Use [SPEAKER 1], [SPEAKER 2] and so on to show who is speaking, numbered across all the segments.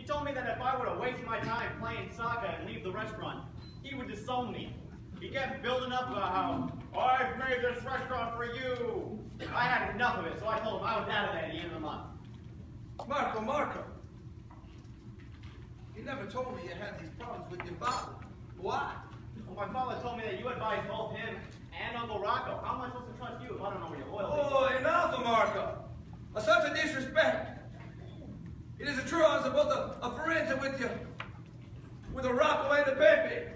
[SPEAKER 1] told me that if I were to waste my time playing soccer and leave the restaurant, he would disown me. He kept building up about how, I've made this restaurant for you. I had enough of it, so I told him I was out of there at the end of the month.
[SPEAKER 2] Marco. You never told me you had these problems with your father. Why?
[SPEAKER 1] Well, my father told me that you advised both him and Uncle Rocco. How am I supposed to trust you if I don't know where your loyalty is?
[SPEAKER 2] Oh, enough, Marco. Such a disrespect. It is true I was supposed to friends with you, with a Rocco and a Pepe.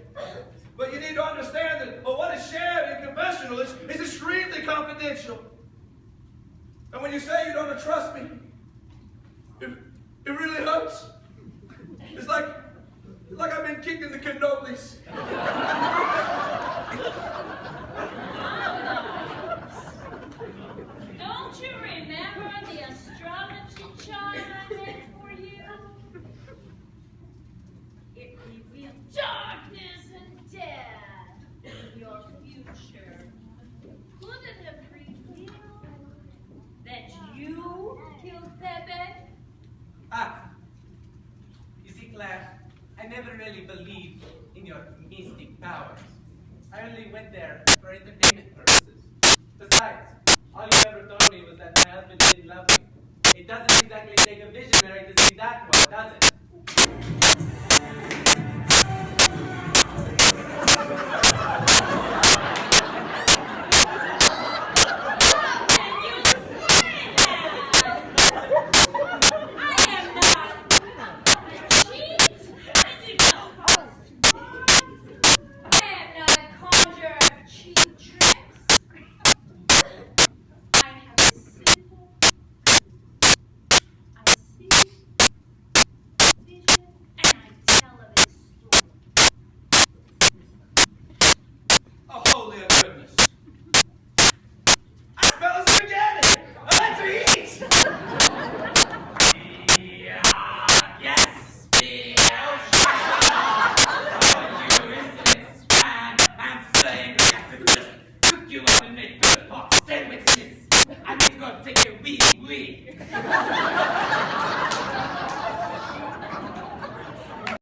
[SPEAKER 2] But you need to understand that what is shared in confessional is extremely confidential. And when you say you don't trust me, it really hurts. It's like I've been kicked in the cannolis.
[SPEAKER 3] Don't you remember the astrology chart I made for you? It revealed darkness and death in your future. Could it have revealed that you killed Pepe?
[SPEAKER 4] You see, Claire, I never really believed in your mystic powers. I only went there for entertainment purposes. Besides, all you ever told me was that my husband didn't love me. It doesn't exactly take a visionary to see that one, does it? Sandwiches. I need to go take a wee.